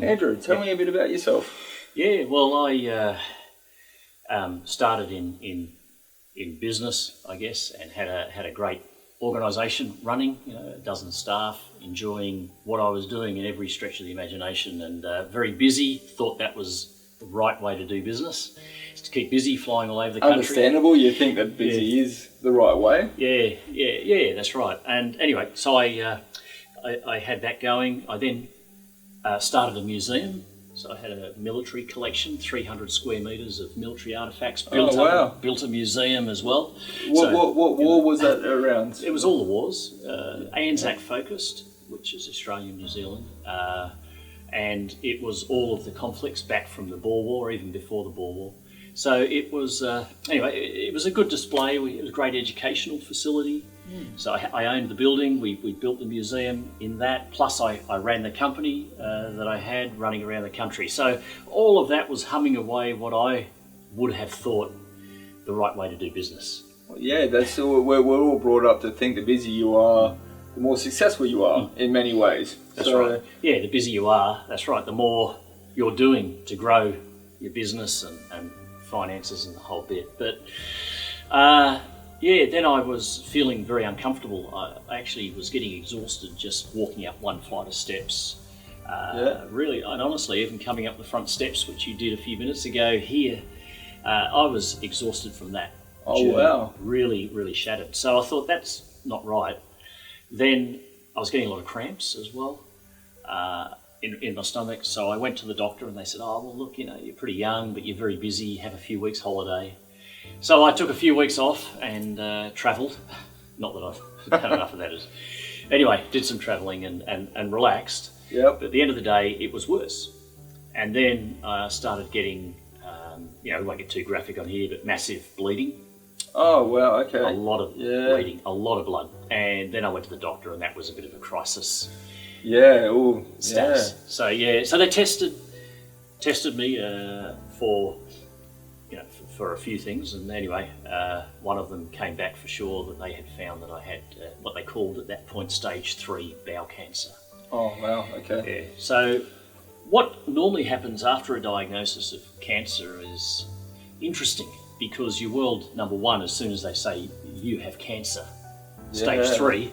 Andrew, tell me a bit about yourself. Yeah, well, I started in business, I guess, and had a great organisation running. A dozen staff, enjoying what I was doing in every stretch of the imagination, and very busy. Thought that was the right way to do business, is to keep busy, flying all over the country. Understandable. You think that busy is the right way. Yeah, that's right. And anyway, so I had that going. I then started a museum. So I had a military collection, 300 square metres of military artefacts. Built a museum as well. What war was that around? It was all the wars. Anzac focused, which is Australia and New Zealand. And it was all of the conflicts back from the Boer War, even before the Boer War. So it was, anyway, it was a good display. It was a great educational facility. So I owned the building. We built the museum in that. Plus I ran the company that I had running around the country. So all of that was humming away what I would have thought the right way to do business. Well, yeah, that's all, we're all brought up to think the busier you are, the more successful you are in many ways. That's right. Yeah, the busier you are, that's right, the more you're doing to grow your business and finances and the whole bit. But then I was feeling very uncomfortable. I actually was getting exhausted just walking up one flight of steps. Really, and honestly, even coming up the front steps, which you did a few minutes ago here, I was exhausted from that. Oh, wow. Really, really shattered. So I thought, that's not right. Then I was getting a lot of cramps as well in my stomach. So I went to the doctor and they said, oh, well, look, you're pretty young, but you're very busy, have a few weeks holiday. So I took a few weeks off and travelled. Not that I've had enough of that. Anyway, did some travelling and relaxed. Yep. But at the end of the day, it was worse. And then I started getting, we won't get too graphic on here, but massive bleeding. Oh, wow, okay. A lot of bleeding, a lot of blood. And then I went to the doctor and that was a bit of a crisis. Yeah, ooh, status. yeah. So they tested me for a few things, and anyway, one of them came back for sure that they had found that I had what they called at that point stage 3 bowel cancer. Oh, wow, okay. Yeah. So what normally happens after a diagnosis of cancer is interesting, because your world, number one, as soon as they say you have cancer, stage 3,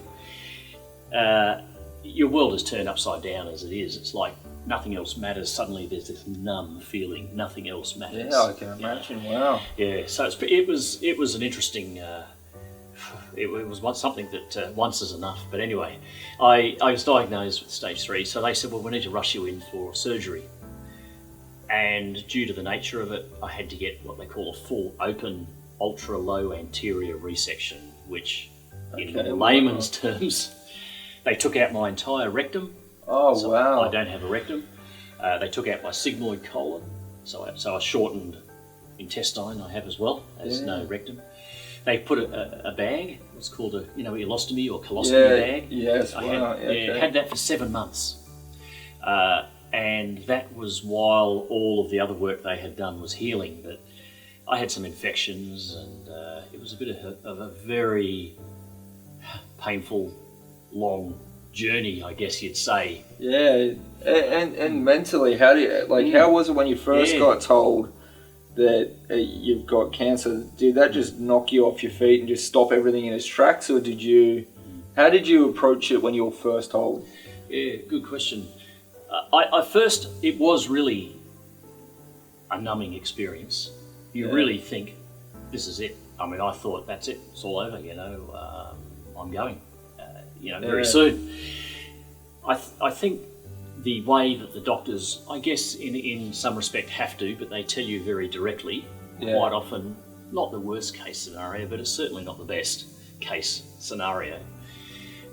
your world is turned upside down as it is. It's like nothing else matters. Suddenly there's this numb feeling, nothing else matters. Yeah, I can imagine, wow. Yeah, so it was an interesting, it was something that once is enough. But anyway, I was diagnosed with stage 3, so they said, well, we need to rush you in for surgery. And due to the nature of it, I had to get what they call a full open ultra low anterior resection, which in layman's terms, they took out my entire rectum. Oh, so wow. I don't have a rectum. They took out my sigmoid colon, so a shortened intestine I have as well, as no rectum. They put a bag, it's called a ileostomy or colostomy bag. Yes, I wow. had that for 7 months. And that was while all of the other work they had done was healing, but I had some infections, and it was a bit of a very painful, long journey, I guess you'd say. Yeah, and mentally, how was it when you first got told that you've got cancer? Did that just knock you off your feet and just stop everything in its tracks, or how did you approach it when you were first told? Yeah, good question. I first, it was really a numbing experience. You really think, this is it. I mean, I thought, that's it, it's all over, I'm going, very soon. I think the way that the doctors, I guess in some respect have to, but they tell you very directly, quite often, not the worst case scenario, but it's certainly not the best case scenario.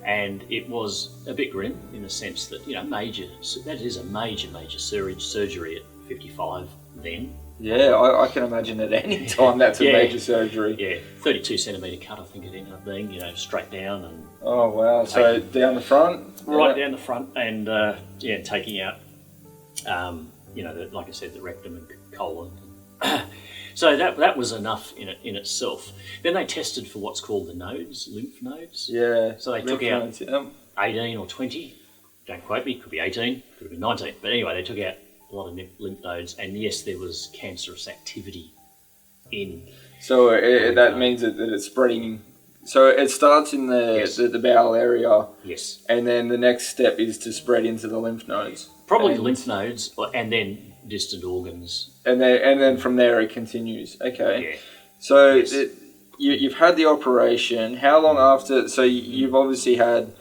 And it was a bit grim in the sense that, that is a major surgery at 55 then. Yeah, I can imagine at any time that's a major surgery. Yeah, 32 centimetre cut I think it ended up being, straight down. And oh, wow. So down the front? Right down the front, and taking out, like I said, the rectum and colon. So that was enough in itself. Then they tested for what's called the nodes, lymph nodes. Yeah. So they took out 18 or 20 don't quote me, could be 18, could have been 19. But anyway, they took out a lot of lymph nodes, and yes, there was cancerous activity in. So that means that it's spreading. So it starts in the bowel area. Yes. And then the next step is to spread into the lymph nodes. Probably lymph nodes, and then distant organs. And then from there it continues. Okay. Yeah. So Yes. you've had the operation. How long after? So you've obviously had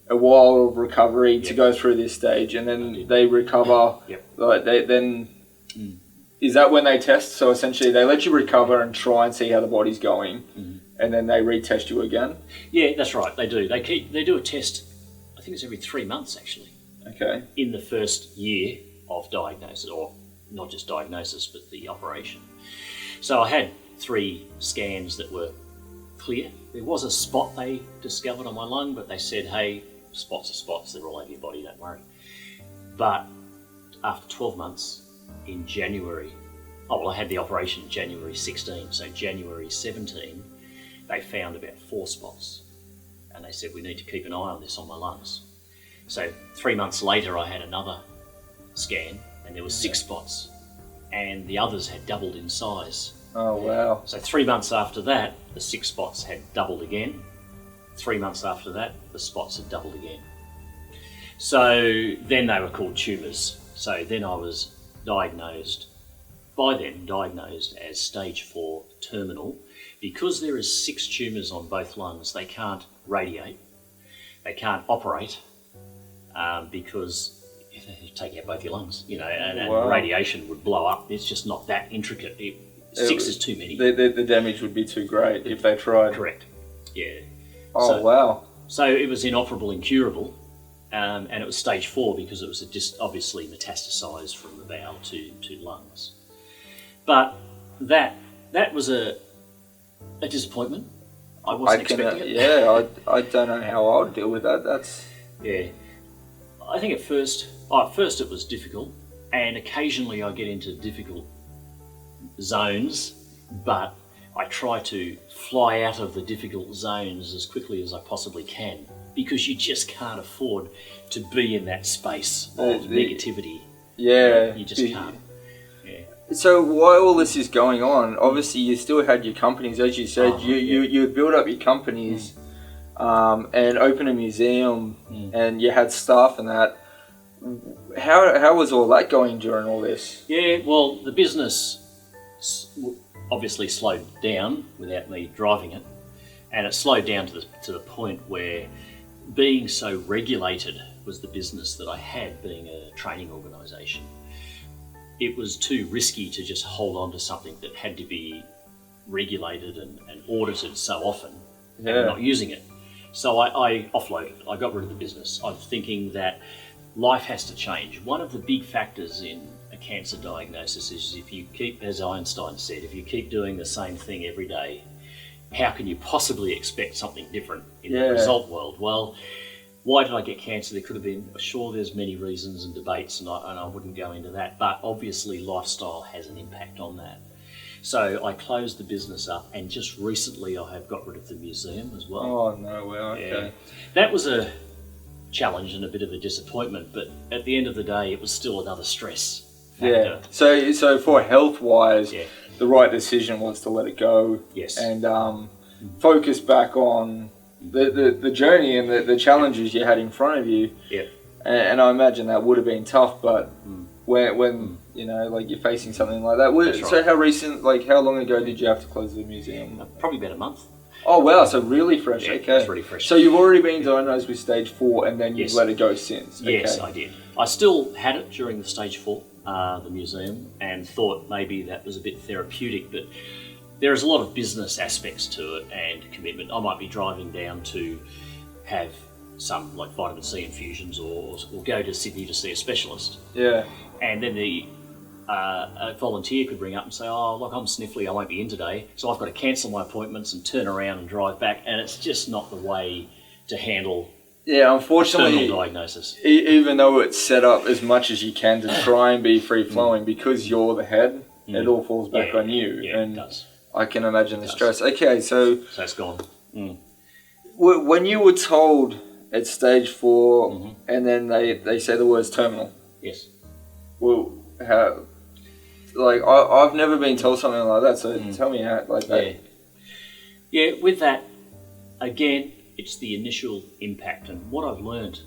a while of recovery to go through this stage, and then they recover. Yep. Like is that when they test? So essentially, they let you recover and try and see how the body's going, and then they retest you again. Yeah, that's right. They do. They do a test. I think it's every 3 months actually. Okay. In the first year of diagnosis, or not just diagnosis, but the operation. So I had 3 scans that were clear. There was a spot they discovered on my lung, but they said, hey, spots are spots, they're all over your body, don't worry. But after 12 months, in January, I had the operation January 16, so January 17, they found about 4 spots. And they said, we need to keep an eye on this on my lungs. So 3 months later, I had another scan, and there were 6 spots, and the others had doubled in size. Oh, wow. So 3 months after that, the 6 spots had doubled again. 3 months after that, the spots had doubled again. So then they were called tumours. So then I was diagnosed as stage 4 terminal. Because there is 6 tumours on both lungs, they can't radiate, they can't operate, because if they take out both your lungs, and radiation would blow up. It's just not that intricate. 6 is too many. The damage would be too great if they tried. Correct. Yeah. Oh, wow. So it was inoperable, incurable, and it was stage 4 because it was just obviously metastasised from the bowel to lungs. But that was a disappointment. I wasn't expecting it. Yeah, I don't know how I would deal with that. That's... Yeah. I think at first it was difficult, and occasionally I get into difficult zones, but I try to fly out of the difficult zones as quickly as I possibly can, because you just can't afford to be in that space of negativity. Yeah. You just can't. Yeah. So while all this is going on, obviously you still had your companies, as you said. You built up your companies and opened a museum, and you had staff and that. How was all that going during all this? Yeah, well, the business obviously slowed down without me driving it, and it slowed down to the point where being so regulated was the business that I had, being a training organisation. It was too risky to just hold on to something that had to be regulated and audited so often and not using it. So I offloaded it. I got rid of the business. I'm thinking that life has to change. One of the big factors in a cancer diagnosis is if you keep, as Einstein said, if you keep doing the same thing every day, how can you possibly expect something different in the result world? Well, why did I get cancer? There could have been, sure, there's many reasons and debates, and I wouldn't go into that, but obviously lifestyle has an impact on that. So I closed the business up, and just recently I have got rid of the museum as well. Oh, no, well, okay. Yeah. That was a challenge and a bit of a disappointment, but at the end of the day, it was still another stress factor. Yeah. So for health-wise, the right decision was to let it go. Yes. And focus back on the journey and the challenges you had in front of you. Yeah. And I imagine that would have been tough, but when you're facing something like that. So how recent, how long ago did you have to close the museum? Probably about a month. Oh, wow, so really fresh, okay. It's really fresh. So you've already been diagnosed with stage 4 and then you've let it go since? Okay. Yes, I did. I still had it during the stage 4, the museum, and thought maybe that was a bit therapeutic, but there is a lot of business aspects to it and commitment. I might be driving down to have some vitamin C infusions or go to Sydney to see a specialist. Yeah. And then a volunteer could ring up and say, oh, look, I'm sniffly, I won't be in today, so I've got to cancel my appointments and turn around and drive back, and it's just not the way to handle unfortunately, terminal diagnosis. Even though it's set up as much as you can to try and be free-flowing, because you're the head, it all falls back on you. Yeah, and it does. I can imagine the stress. Okay, so it's gone. When you were told It's stage 4, and then they say the words terminal. Yes. Well, how? Like I've never been told something like that. So tell me how like that. Yeah. With that, again, it's the initial impact, and what I've learned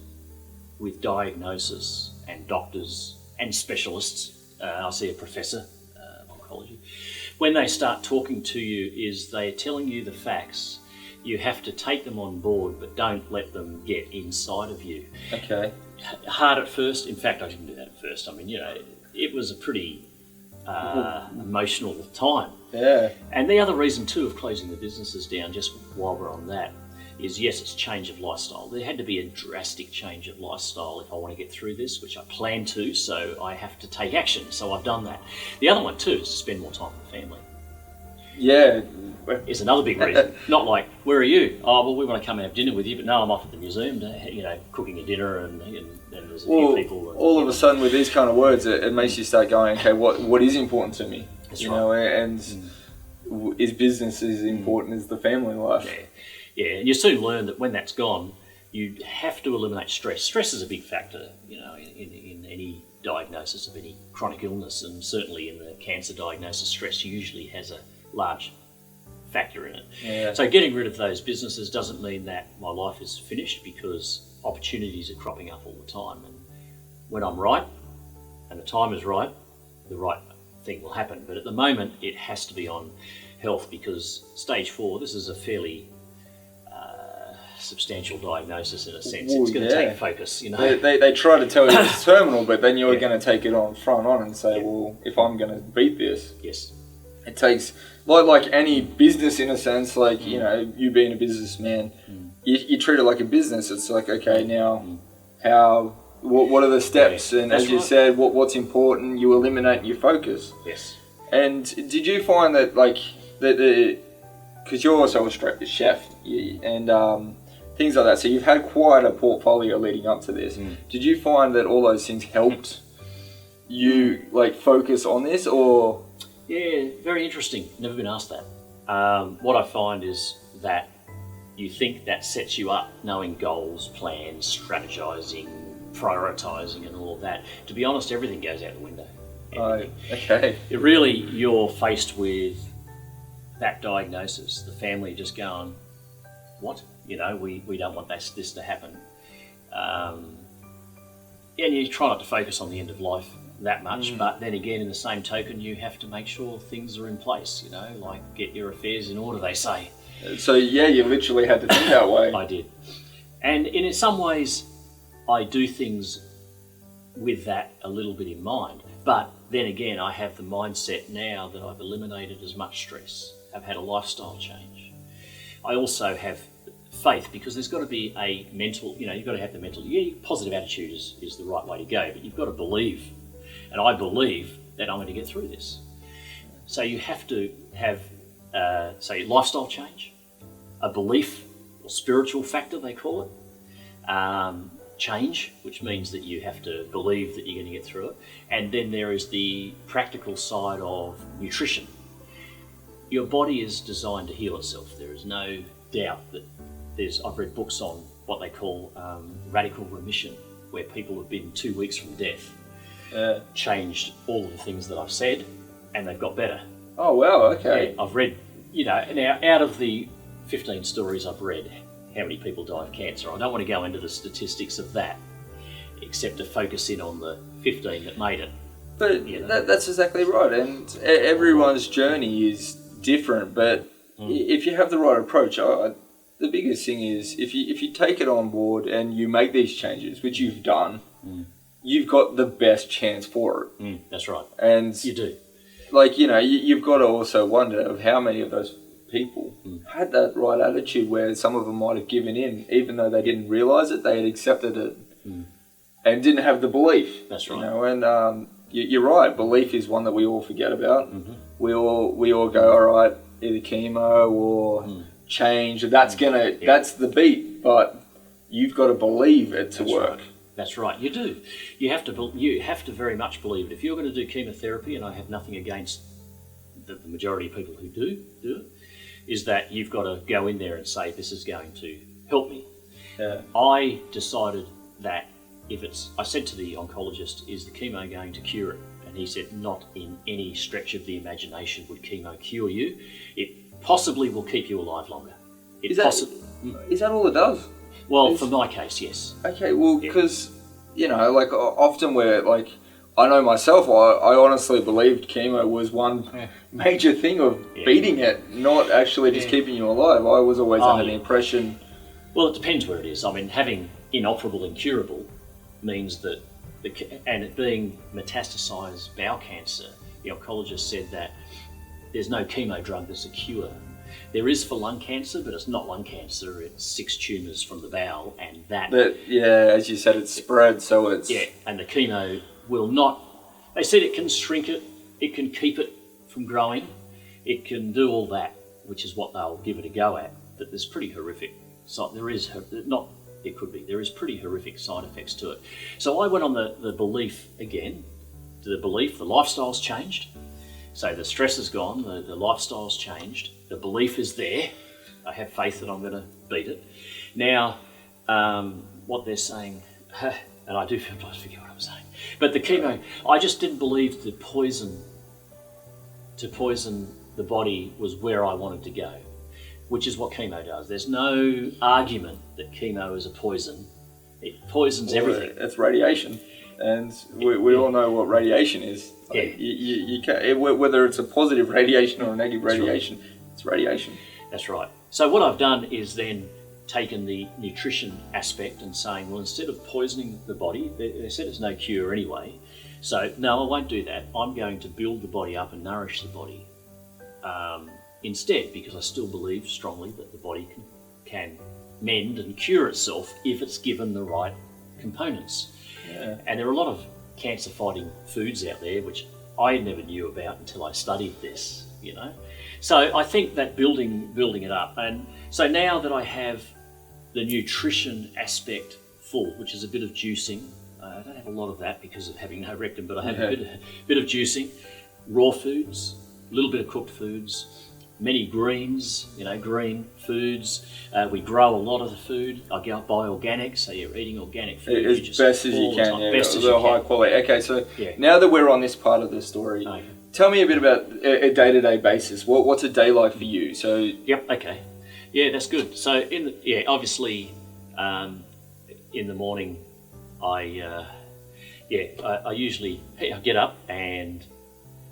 with diagnosis and doctors and specialists. I see a professor of oncology. When they start talking to you, is they're telling you the facts. You have to take them on board, but don't let them get inside of you. Okay. Hard at first. In fact, I didn't do that at first. I mean, it was a pretty emotional time. Yeah. And the other reason too of closing the businesses down, just while we're on that, is yes, it's change of lifestyle. There had to be a drastic change of lifestyle if I want to get through this, which I plan to, so I have to take action. So I've done that. The other one too is to spend more time with the family. Yeah. Is another big reason. Not like, where are you? Oh, well, we want to come and have dinner with you, but no, I'm off at the museum, cooking a dinner, and there's a few people. And, all of a sudden, with these kind of words, it makes you start going, okay, what is important to me? That's right. And is business as important as the family life? Yeah, and you soon learn that when that's gone, you have to eliminate stress. Stress is a big factor, in any diagnosis of any chronic illness, and certainly in the cancer diagnosis, stress usually has a large factor in it. Yeah. So getting rid of those businesses doesn't mean that my life is finished, because opportunities are cropping up all the time, and when I'm right and the time is right, the right thing will happen. But at the moment it has to be on health, because stage 4, this is a fairly substantial diagnosis in a sense. It's going to take focus. They try to tell you it's terminal, but then you're going to take it on front on and say, well, if I'm going to beat this, it takes like any business in a sense. Like you being a businessman, you treat it like a business. It's like, okay, now what are the steps? And as you said, what's important, you eliminate and you focus. Yes. And did you find that because you're also a chef and things like that, so you've had quite a portfolio leading up to this. Did you find that all those things helped you focus on this, or? Yeah, very interesting. Never been asked that. What I find is that you think that sets you up, knowing goals, plans, strategizing, prioritizing, and all of that. To be honest, everything goes out the window. Okay. You're faced with that diagnosis. The family just going, what? We don't want this to happen. And you try not to focus on the end of life that much, but then again, in the same token, you have to make sure things are in place, like get your affairs in order, they say. So you literally had to think that way. I did. And in some ways, I do things with that a little bit in mind. But then again, I have the mindset now that I've eliminated as much stress. I've had a lifestyle change. I also have faith, because there's got to be a mental, you've got to have the mental, positive attitude is the right way to go, but you've got to believe. And I believe that I'm going to get through this. So you have to have, lifestyle change, a belief or spiritual factor, they call it, change, which means that you have to believe that you're going to get through it. And then there is the practical side of nutrition. Your body is designed to heal itself. There is no doubt that I've read books on what they call radical remission, where people have been 2 weeks from death, changed all of the things that I've said, and they've got better. Oh, wow, okay. Yeah, I've read, now out of the 15 stories I've read, how many people die of cancer? I don't want to go into the statistics of that, except to focus in on the 15 that made it. But that's exactly right, and everyone's journey is different, but if you have the right approach, the biggest thing is if you take it on board and you make these changes, which you've done, you've got the best chance for it. That's right. And you do. You've got to also wonder of how many of those people had that right attitude, where some of them might have given in, even though they didn't realise it, they had accepted it and didn't have the belief. That's right. And you're right, belief is one that we all forget about. We all go, all right, either chemo or change, that's the beat, but you've got to believe it to work. Right. That's right, you do. You have to very much believe it. If you're going to do chemotherapy, and I have nothing against the majority of people who do it, is that you've got to go in there and say, this is going to help me. Yeah. I decided that I said to the oncologist, is the chemo going to cure it? And he said, not in any stretch of the imagination would chemo cure you. It possibly will keep you alive longer. Is that all it does? Well, for my case, yes. Okay, well, because, like often I know myself, I honestly believed chemo was one major thing of beating it, not actually just keeping you alive. I was always under the impression... Well, it depends where it is. I mean, having inoperable and curable means that, and it being metastasised bowel cancer, the oncologist said that there's no chemo drug that's a cure. There is for lung cancer, but it's not lung cancer. It's 6 tumours from the bowel, and as you said, it's spread, so it's... Yeah, and the chemo will not... They said it can shrink it, it can keep it from growing, it can do all that, which is what they'll give it a go at, but there's pretty horrific... there is pretty horrific side effects to it. So I went on the belief again, the lifestyle's changed. So the stress is gone, the lifestyle's changed, the belief is there. I have faith that I'm going to beat it. Now, what they're saying, and I do sometimes forget what I'm saying, but the chemo, I just didn't believe to poison the body was where I wanted to go, which is what chemo does. There's no argument that chemo is a poison. It poisons everything. It's radiation. And we all know what radiation is. You can't, whether it's a positive radiation or a negative radiation, it's radiation. That's right. So what I've done is then taken the nutrition aspect and saying, well, instead of poisoning the body, they said there's no cure anyway. So no, I won't do that. I'm going to build the body up and nourish the body instead, because I still believe strongly that the body can mend and cure itself if it's given the right components. Yeah. And there are a lot of cancer-fighting foods out there which I never knew about until I studied this, So I think that building it up. And so now that I have the nutrition aspect full, which is a bit of juicing, I don't have a lot of that because of having no rectum, but I have a bit of juicing, raw foods, a little bit of cooked foods, many greens, green foods. We grow a lot of the food. I go buy organic, so you're eating organic food. As best as you can, high quality. Okay, so now that we're on this part of the story, tell me a bit about a day-to-day basis. What's a day like for you? So yep, okay, yeah, that's good. So obviously, in the morning, I usually get up and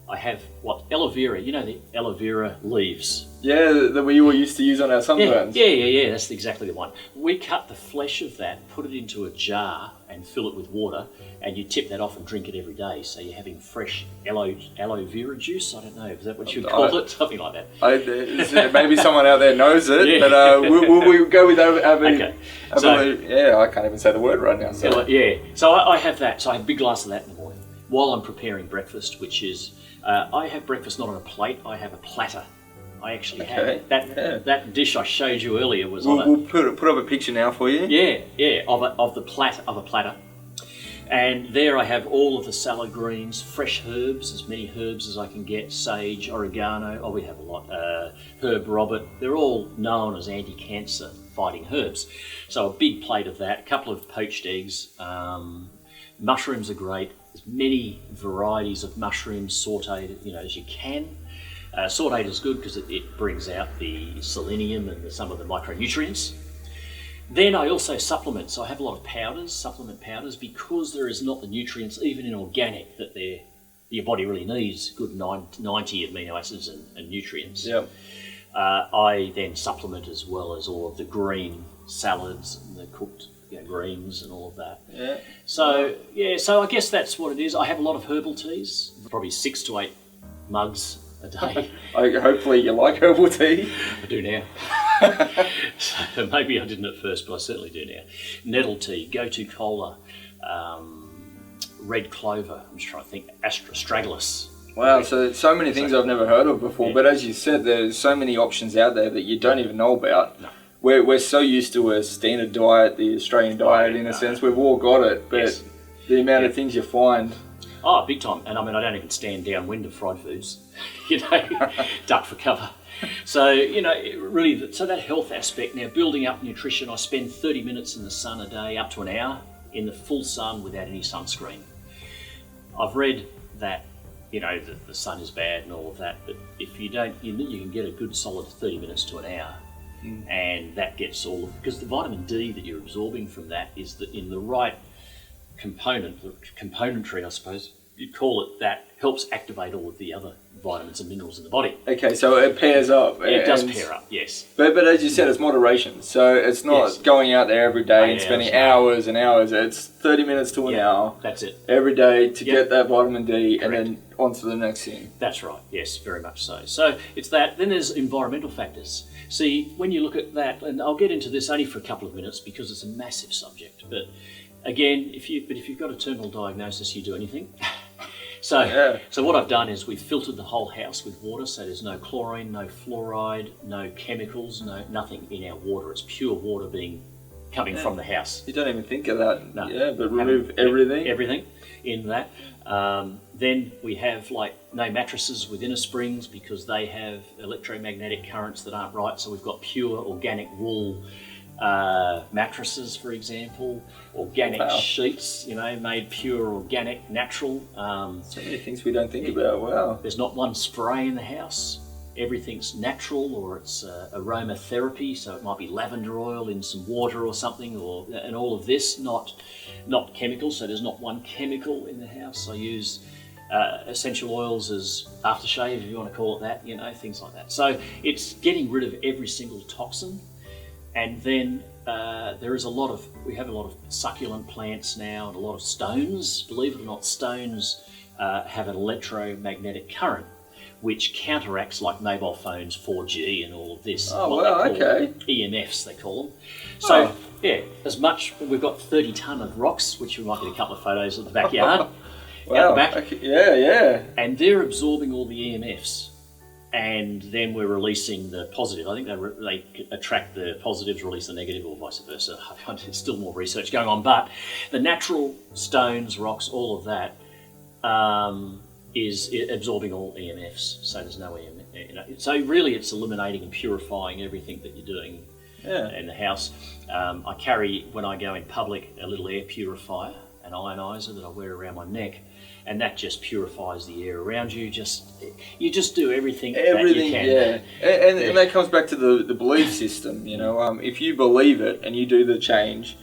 I have aloe vera, the aloe vera leaves. Yeah, that we all used to use on our sunburns. Yeah, that's exactly the one. We cut the flesh of that, put it into a jar and fill it with water, and you tip that off and drink it every day. So you're having fresh aloe vera juice. I don't know, is that what you call it? Something like that. Maybe someone out there knows it, but we'll go with okay. I can't even say the word right now. So. So I have that. So I have a big glass of that in the morning while I'm preparing breakfast, which is... I have breakfast not on a plate, I have a platter. I actually have that dish I showed you earlier was on We'll put up a picture now for you. Of a platter. And there I have all of the salad greens, fresh herbs, as many herbs as I can get, sage, oregano, we have a lot, herb robert. They're all known as anti-cancer fighting herbs. So a big plate of that, a couple of poached eggs, mushrooms are great. There's many varieties of mushrooms sautéed, as you can. Sautéed is good because it brings out the selenium and some of the micronutrients. Then I also supplement, so I have a lot of supplement powders, because there is not the nutrients, even in organic, that your body really needs, good 90 amino acids and nutrients. Yep. I then supplement as well as all of the green salads and the cooked greens and all of that. Yeah. So I guess that's what it is. I have a lot of herbal teas, probably 6 to 8 mugs a day. Hopefully you like herbal tea. I do now. So maybe I didn't at first, but I certainly do now. Nettle tea, gotu kola, red clover. I'm just trying to think. Astragalus. Wow, so many things I've never heard of before. Yeah. But as you said, there's so many options out there that you don't even know about. No. We're so used to a standard diet, the Australian diet in a sense. We've all got it, but the amount of things you find. Oh, big time. And I mean, I don't even stand downwind of fried foods, you know, duck for cover. So, you know, really, so that health aspect, now building up nutrition, I spend 30 minutes in the sun a day, up to an hour in the full sun without any sunscreen. I've read that, you know, the sun is bad and all of that, but if you don't, you can get a good solid 30 minutes to an hour. And that gets all of, because the vitamin D that you're absorbing from that is that in the right componentry, I suppose you'd call it, that helps activate all of the other vitamins and minerals in the body. Okay, so it pairs up. It does pair up, yes. But as you said, it's moderation. So it's not going out there every day and spending hours and hours. It's 30 minutes to an hour. That's it. Every day to get that vitamin D. Correct. And then on to the next thing. That's right, yes, very much so. So it's that. Then there's environmental factors. See, when you look at that, and I'll get into this only for a couple of minutes because it's a massive subject, but again, if you've got a terminal diagnosis, you do anything. So what I've done is we've filtered the whole house with water, so there's no chlorine, no fluoride, no chemicals, nothing in our water. It's pure water coming from the house. You don't even think of that. No. Yeah, but remove everything. Everything in that. Then we have no mattresses with inner springs because they have electromagnetic currents that aren't right. So we've got pure organic wool mattresses, for example, organic sheets, you know, made pure, organic, natural. So many things we don't think about. Wow. There's not one spray in the house. Everything's natural, or it's aromatherapy, so it might be lavender oil in some water or something, and all of this, not chemicals. So there's not one chemical in the house. I use essential oils as aftershave, if you want to call it that, you know, things like that. So it's getting rid of every single toxin. And then we have a lot of succulent plants now and a lot of stones. Believe it or not, stones have an electromagnetic current which counteracts, like mobile phones, 4G and all of this. Oh, wow, okay. EMFs, they call them. So, we've got 30 tonne of rocks, which we might get a couple of photos of the backyard. Wow, out the back. Okay. Yeah. And they're absorbing all the EMFs. And then we're releasing the positive. I think they attract the positives, release the negative, or vice versa. There's still more research going on. But the natural stones, rocks, all of that is absorbing all EMFs. So there's no EMF. You know, so really it's eliminating and purifying everything that you're doing in the house. I carry, when I go in public, a little air purifier, an ionizer that I wear around my neck. And that just purifies the air around you. You just do everything that you can. Yeah. And that comes back to the belief system. You know, if you believe it and you do the change,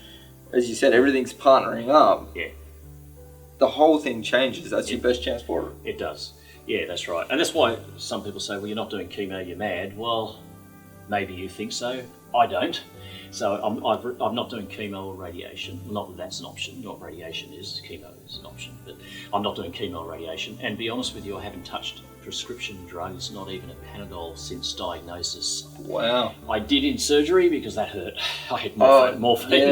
as you said, everything's partnering up. Yeah. The whole thing changes. That's your best chance for it. It does. Yeah, that's right. And that's why some people say, well, you're not doing chemo, you're mad. Well, maybe you think so. I don't. So I'm not doing chemo or radiation. Not that that's an option. Not radiation is. Chemo is an option. But I'm not doing chemo or radiation. And to be honest with you, I haven't touched prescription drugs, not even a Panadol, since diagnosis. Wow. I did in surgery because that hurt. I had morphine.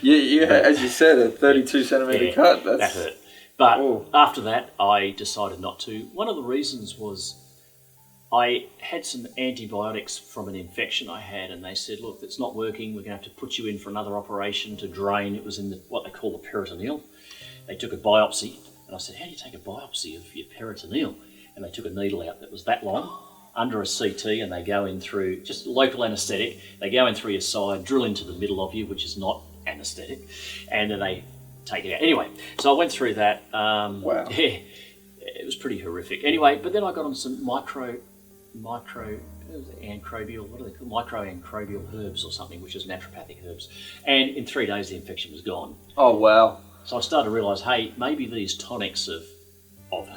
Yeah. As you said, a 32 centimetre cut. That hurt. But after that, I decided not to. One of the reasons was I had some antibiotics from an infection I had, and they said, look, it's not working, we're going to have to put you in for another operation to drain. It was in what they call the peritoneal. They took a biopsy, and I said, how do you take a biopsy of your peritoneal? And they took a needle out that was that long, under a CT, and they go in through, just local anaesthetic, they go in through your side, drill into the middle of you, which is not anaesthetic, and then they take it out. Anyway, so I went through that. Wow. Yeah, it was pretty horrific. Anyway, but then I got on some microancribial, what do they call microancribial herbs or something, which is naturopathic herbs. And in 3 days, the infection was gone. Oh, wow. So I started to realise, hey, maybe these tonics of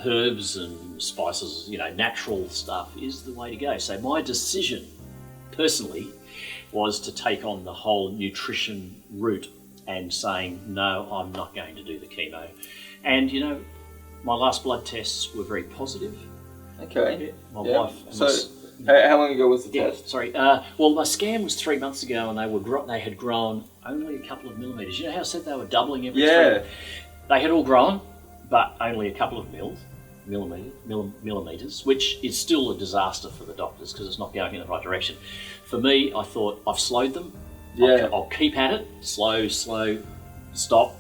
herbs and spices, you know, natural stuff is the way to go. So my decision, personally, was to take on the whole nutrition route and saying, no, I'm not going to do the chemo. And, you know, my last blood tests were very positive. Okay. My wife. So, how long ago was the test? Sorry. Well, my scan was 3 months ago, and they had grown only a couple of millimetres. You know how I said they were doubling every 3? They had all grown, but only a couple of millimetres, which is still a disaster for the doctors because it's not going in the right direction. For me, I thought I've slowed them. Yeah. I'll keep at it. Slow, stop,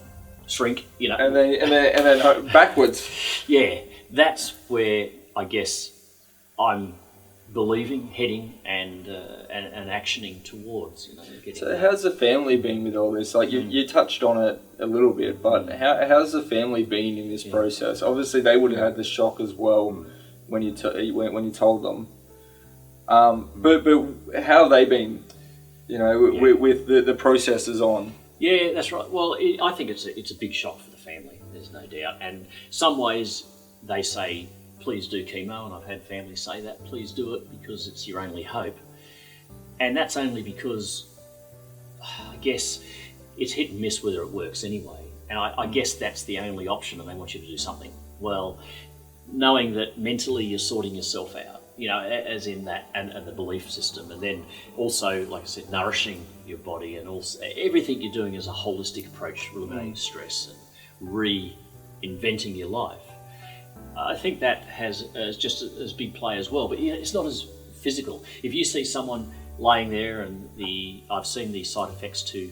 shrink, you know. And then backwards. Yeah, that's where I guess I'm believing, heading, and actioning towards, you know. So how's the family been with all this? Like you touched on it a little bit, but how's the family been in this process? Obviously, they would have had the shock as well when you when you told them. But how have they been? You know, with the processes on. Yeah, that's right. Well, I think it's a big shock for the family. There's no doubt. And some ways they say, please do chemo, and I've had families say that, please do it because it's your only hope. And that's only because I guess it's hit and miss whether it works anyway. And I guess that's the only option, and they want you to do something. Well, knowing that mentally you're sorting yourself out, you know, as in that, and the belief system, and then also, like I said, nourishing your body, and also everything you're doing is a holistic approach, eliminating stress and reinventing your life. I think that has just as big play as well, but it's not as physical. If you see someone laying there, and I've seen the side effects to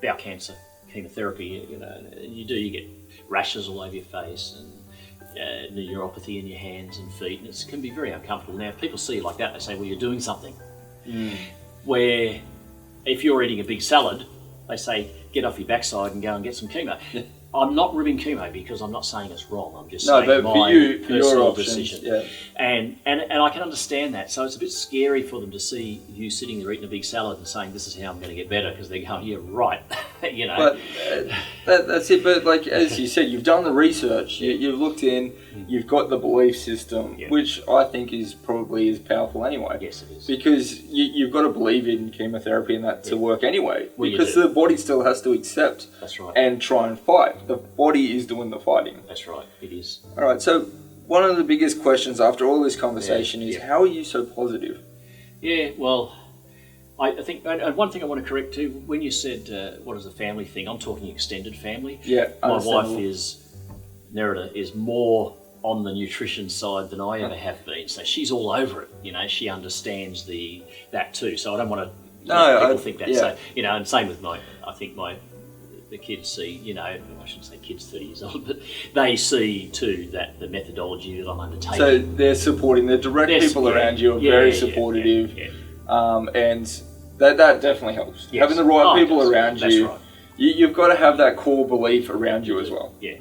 bowel cancer chemotherapy, you know, you get rashes all over your face and neuropathy in your hands and feet, and it can be very uncomfortable. Now, if people see you like that, they say, well, you're doing something. Where if you're eating a big salad, they say, get off your backside and go and get some chemo. I'm not ribbing chemo because I'm not saying it's wrong. I'm just saying my personal decision. Yeah. And I can understand that. So it's a bit scary for them to see you sitting there eating a big salad and saying, this is how I'm going to get better, because they're going, yeah, right. You know. But that's it. But like, as you said, you've done the research, you've looked in, you've got the belief system, which I think is probably as powerful anyway. Yes, it is. Because you've got to believe in chemotherapy and that to work anyway. Well, because the body still has to accept and try and fight. The body is doing the fighting. That's right, it is. All right, so one of the biggest questions after all this conversation is, how are you so positive? Yeah, well, I think, and one thing I want to correct too, when you said, what is the family thing, I'm talking extended family. Yeah, my wife Nerida is more on the nutrition side than I ever have been, so she's all over it. You know, she understands that too. So I don't want to people think that. So, you know, and same with the kids see, you know, I shouldn't say kids 30 years old, but they see too that the methodology that I'm undertaking. So they're supporting, the direct people around you are very supportive, and that definitely helps. Yes. Having the right people around you, you've got to have that core belief around you as well. Yeah,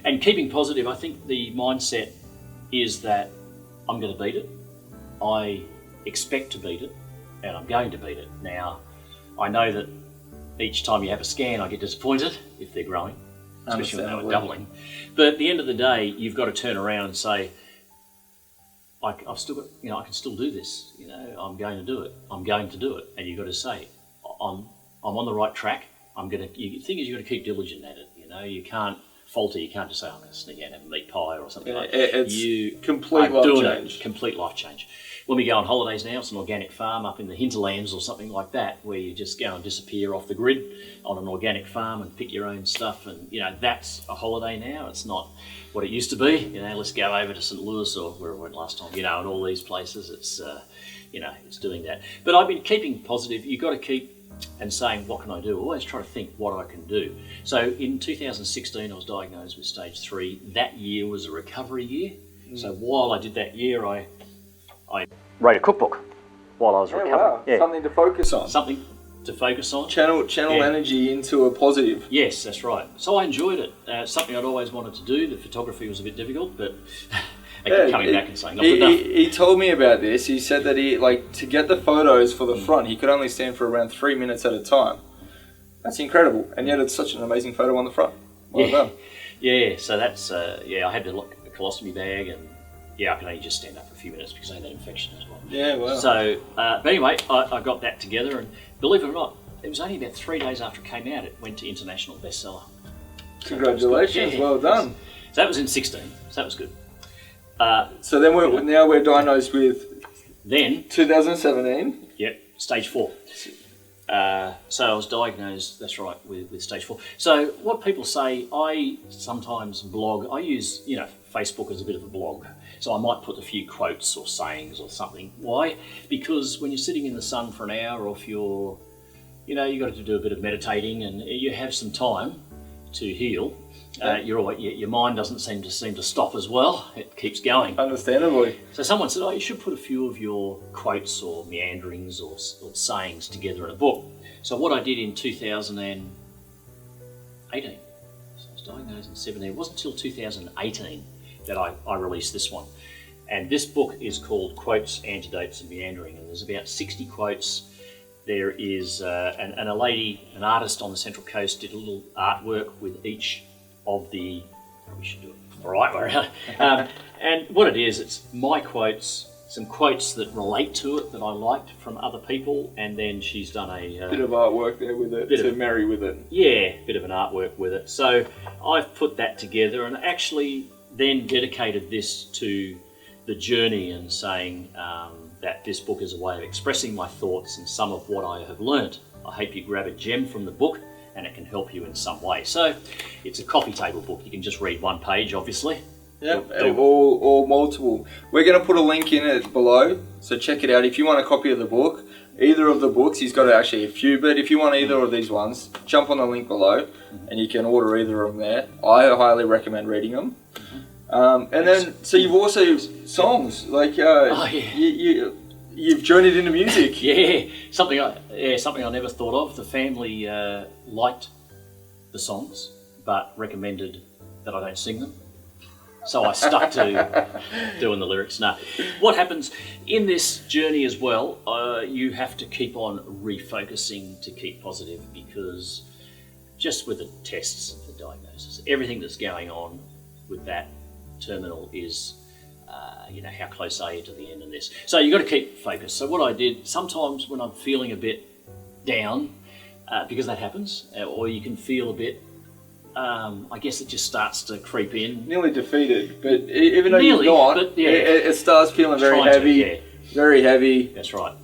and keeping positive, I think the mindset is that I'm going to beat it, I expect to beat it, and I'm going to beat it. Now, I know that each time you have a scan, I get disappointed if they're growing, especially when they were doubling. But at the end of the day, you've got to turn around and say, I've still got, you know, I can still do this. You know, I'm going to do it. I'm going to do it. And you've got to say, I'm on the right track. The thing is, you've got to keep diligent at it. You know, you can't falter. You can't just say, I'm going to sneak out and have a meat pie or something like that. It's complete life change. Complete life change. When we go on holidays now, it's an organic farm up in the hinterlands or something like that, where you just go and disappear off the grid on an organic farm and pick your own stuff. And, you know, that's a holiday now. It's not what it used to be. You know, let's go over to St. Louis or where we went last time, you know, and all these places. It's, you know, it's doing that. But I've been keeping positive. You've got to keep and saying, what can I do? Always try to think what I can do. So in 2016, I was diagnosed with stage 3. That year was a recovery year. So while I did that year, I wrote a cookbook while I was recovering. Wow. Yeah. Something to focus on. Something to focus on. Channel energy into a positive. Yes, that's right. So I enjoyed it. Something I'd always wanted to do. The photography was a bit difficult, but I kept coming back and saying, not enough. He told me about this. He said that to get the photos for the front, he could only stand for around 3 minutes at a time. That's incredible. And yet it's such an amazing photo on the front. Well done. Yeah, so that's, I had the colostomy bag, and I could only just stand up for a few minutes because I had that infection as well. Yeah, wow. So, but anyway, I got that together, and believe it or not, it was only about 3 days after it came out, it went to international bestseller. Congratulations, well done. So that was in 16, so that was good. So then we're diagnosed with 2017. Yep, stage 4. So I was diagnosed, that's right, with stage 4. So what people say, I sometimes blog, I use, Facebook as a bit of a blog. So I might put a few quotes or sayings or something. Why? Because when you're sitting in the sun for an hour, or if you're, you've got to do a bit of meditating and you have some time to heal, your mind doesn't seem to stop as well. It keeps going. Understandably. So someone said, you should put a few of your quotes or meanderings or sayings together in a book. So what I did in 2018, so I was diagnosed in 2017, it wasn't until 2018 that I released this one. And this book is called Quotes, Antidotes and Meandering, and there's about 60 quotes. There is, and a lady, an artist on the Central Coast, did a little artwork with each of the, we should do it the right way around. And what it is, it's my quotes, some quotes that relate to it that I liked from other people, and then she's done a bit of artwork there with it to marry with it. Yeah, bit of an artwork with it. So I've put that together and actually then dedicated this to the journey and saying that this book is a way of expressing my thoughts and some of what I have learnt. I hope you grab a gem from the book and it can help you in some way. So it's a coffee table book. You can just read one page, obviously. Yeah, or multiple. We're going to put a link in it below, so check it out. If you want a copy of the book, either of the books, he's got actually a few, but if you want either of these ones, jump on the link below and you can order either of them there. I highly recommend reading them. And then, so you've also songs, like you've journeyed into music. Yeah, something I never thought of. The family liked the songs, but recommended that I don't sing them. So I stuck to doing the lyrics. Now, what happens in this journey as well, you have to keep on refocusing to keep positive, because just with the tests, the diagnosis, everything that's going on with that terminal is, how close are you to the end of this? So you've got to keep focused. So what I did, sometimes when I'm feeling a bit down, because that happens, or you can feel a bit, I guess it just starts to creep in. Nearly defeated, but even though you're not, it starts feeling very heavy. Very heavy. That's right.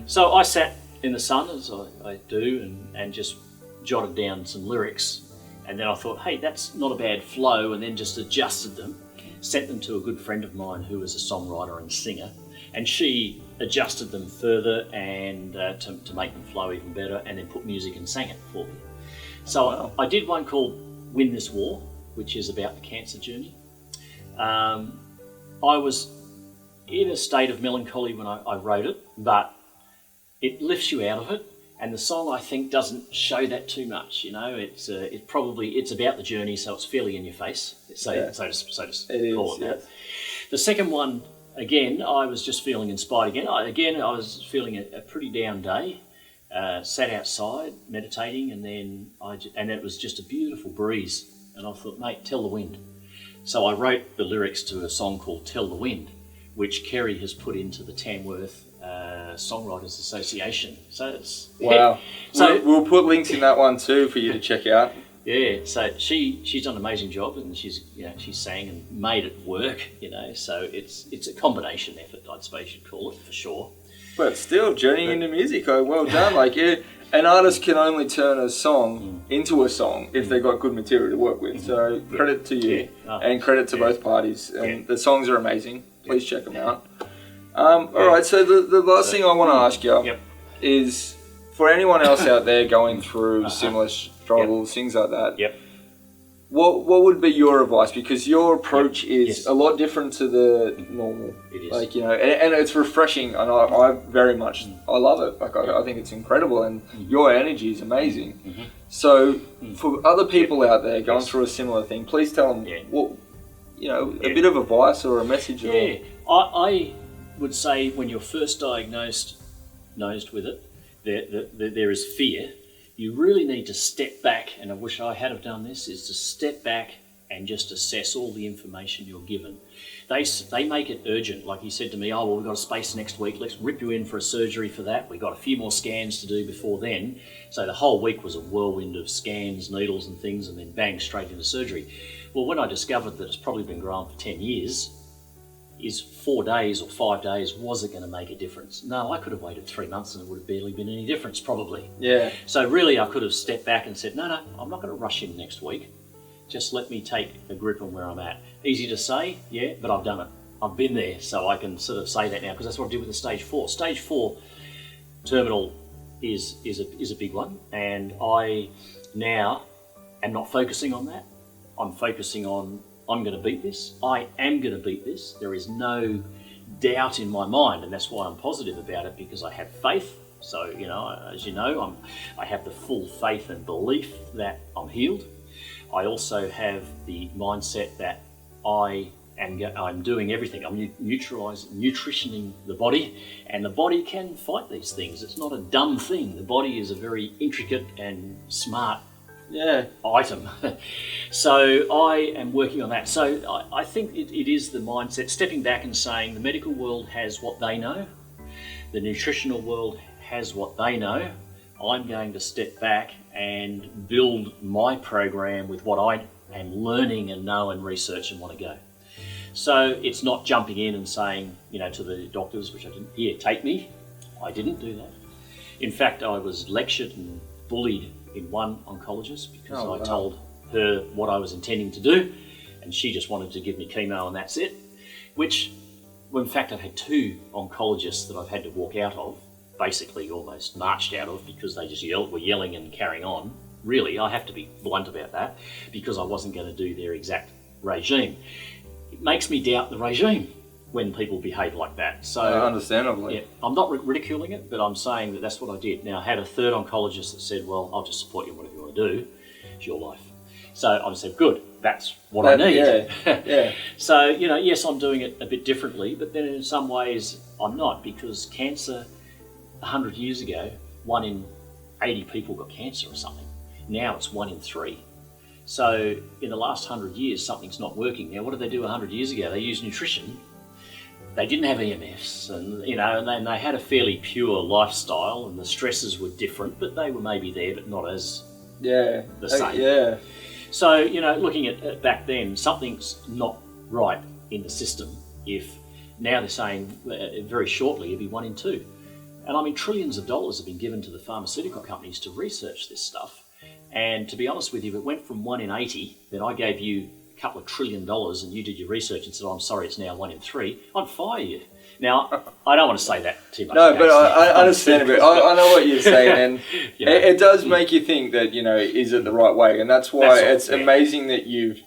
So I sat in the sun, as I do, and just jotted down some lyrics. And then I thought, hey, that's not a bad flow, and then just adjusted them, sent them to a good friend of mine who is a songwriter and singer, and she adjusted them further and to make them flow even better, and then put music and sang it for me. So I did one called Win This War, which is about the cancer journey. I was in a state of melancholy when I wrote it, but it lifts you out of it. And the song, I think, doesn't show that too much. It's about the journey, so it's fairly in your face. So to call it that. The second one, again, I was just feeling inspired again. I was feeling a pretty down day. Sat outside meditating, and then it was just a beautiful breeze. And I thought, mate, tell the wind. So I wrote the lyrics to a song called Tell the Wind, which Kerry has put into the Tamworth Songwriters Association. So it's wow. So we'll put links in that one too for you to check out. Yeah. So she's done an amazing job, and she's sang and made it work. So it's a combination effort, I'd suppose you'd call it, for sure. But still, journeying into music, well done. An artist can only turn a song into a song if they've got good material to work with. So credit to you, and credit to both parties. And the songs are amazing. Please check them out. All right, so the last thing I want to ask you is, for anyone else out there going through similar struggles, things like that, what would be your advice? Because your approach is a lot different to the normal. It is. And it's refreshing, and I very much, I love it. I think it's incredible, and your energy is amazing. So for other people out there going through a similar thing, please tell them what, a bit of advice or a message. I would say when you're first diagnosed with it, there is fear. You really need to step back, and I wish I had have done this, is to step back and just assess all the information you're given. They make it urgent. Like he said to me, we've got a space next week, let's rip you in for a surgery for that. We've got a few more scans to do before then. So the whole week was a whirlwind of scans, needles and things, and then bang, straight into surgery. Well, when I discovered that it's probably been growing for 10 years, is 4 days or 5 days, was it going to make a difference? No, I could have waited 3 months and it would have barely been any difference, probably. Yeah. So really I could have stepped back and said, no, I'm not going to rush in next week. Just let me take a grip on where I'm at. Easy to say, but I've done it. I've been there, so I can sort of say that now, because that's what I did with the stage 4. Stage 4 terminal is a big one, and I now am not focusing on that. I'm focusing on, I'm going to beat this. I am going to beat this. There is no doubt in my mind, and that's why I'm positive about it, because I have faith. So, you know, as you know, I have the full faith and belief that I'm healed. I also have the mindset that I'm doing everything. I'm nutritioning the body, and the body can fight these things. It's not a dumb thing. The body is a very intricate and smart item. So I am working on that. So I think it is the mindset, stepping back and saying the medical world has what they know, the nutritional world has what they know. I'm going to step back and build my program with what I am learning and know and research and want to go. So it's not jumping in and saying, you know, to the doctors, which I didn't, here, take me. I didn't do that. In fact, I was lectured and bullied in one oncologist because I told her what I was intending to do, and she just wanted to give me chemo and that's it, which, well, in fact, I've had 2 oncologists that I've had to walk out of, basically almost marched out of, because they just were yelling and carrying on. Really, I have to be blunt about that, because I wasn't going to do their exact regime. It makes me doubt the regime when people behave like that. So, understandably. Yeah, I'm not ridiculing it, but I'm saying that that's what I did. Now, I had a 3rd oncologist that said, well, I'll just support you in whatever you want to do. It's your life. So I said, good, that's what I need. Yeah. So, you know, yes, I'm doing it a bit differently, but then in some ways I'm not, because cancer, 100 years ago, 1 in 80 people got cancer or something. Now it's 1 in 3. So in the last 100 years, something's not working. Now, what did they do 100 years ago? They used nutrition. They didn't have EMFs, and you know, and they had a fairly pure lifestyle, and the stresses were different, but they were maybe there, but not as the same. Yeah. So, you know, looking at back then, something's not right in the system. If now they're saying very shortly it'll be 1 in 2. And I mean, trillions of dollars have been given to the pharmaceutical companies to research this stuff. And to be honest with you, if it went from 1 in 80, then I gave you a couple of $1 trillion and you did your research and said, oh, I'm sorry, it's now 1 in 3, I'd fire you. Now, I don't want to say that too much. No, but I understand a bit. I know what you're saying, and you know, it does make you think that, you know, is it the right way? And that's why it's amazing that you've,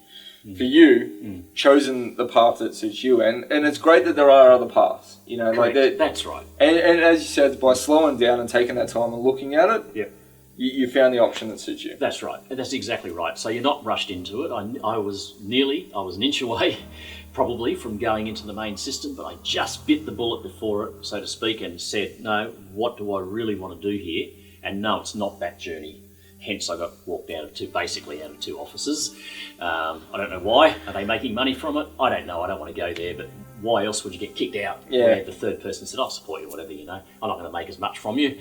for you, chosen the path that suits you. And it's great that there are other paths, you know. Correct. Like that. That's right. And as you said, by slowing down and taking that time and looking at it, you found the option that suits you. That's right. That's exactly right. So you're not rushed into it. I was an inch away probably from going into the main system, but I just bit the bullet before it, so to speak, and said, no, what do I really want to do here? And no, it's not that journey. Hence I got walked out of 2 offices. I don't know why. Are they making money from it? I don't know. I don't want to go there, but why else would you get kicked out? Where the 3rd person said, I'll support you, whatever, you know. I'm not going to make as much from you.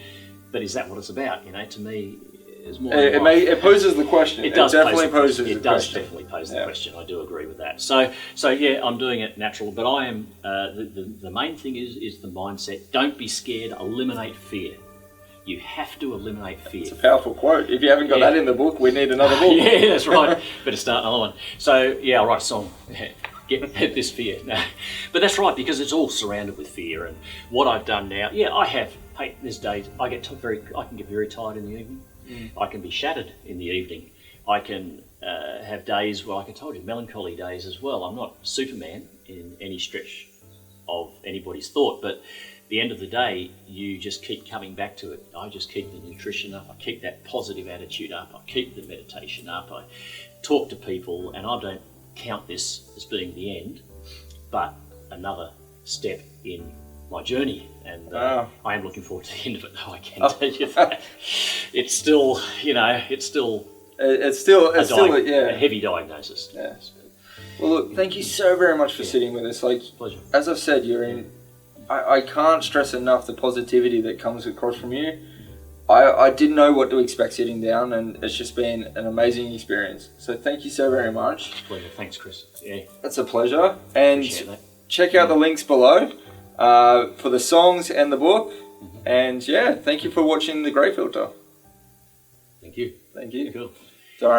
But is that what it's about? You know, to me, it's more. It poses the question. It does definitely pose definitely pose the question. I do agree with that. So yeah, I'm doing it natural. But I am the main thing is the mindset. Don't be scared. Eliminate fear. You have to eliminate fear. It's a powerful quote. If you haven't got that in the book, we need another book. Yeah, that's right. Better start another one. So yeah, I'll write a song. Get this fear. No. But that's right, because it's all surrounded with fear. And what I've done now, I have. Hey, there's days I can get very tired in the evening. I can be shattered in the evening. I can have days where, like I told you, melancholy days as well. I'm not Superman in any stretch of anybody's thought, but at the end of the day, you just keep coming back to it. I just keep the nutrition up. I keep that positive attitude up. I keep the meditation up. I talk to people, and I don't count this as being the end, but another step in my journey, and I am looking forward to the end of it. Though I can tell you that it's still, you know, it's still a heavy diagnosis. Yeah. Well, look, thank you so very much for sitting with us. Like, pleasure. As I've said, you're in. I can't stress enough the positivity that comes across from you. I didn't know what to expect sitting down, and it's just been an amazing experience. So thank you so very much. It's a pleasure. Thanks, Chris. Yeah, it's a pleasure. And check out the links below. For the songs and the book. And thank you for watching The Grey Filter. Thank you. Thank you. Cool.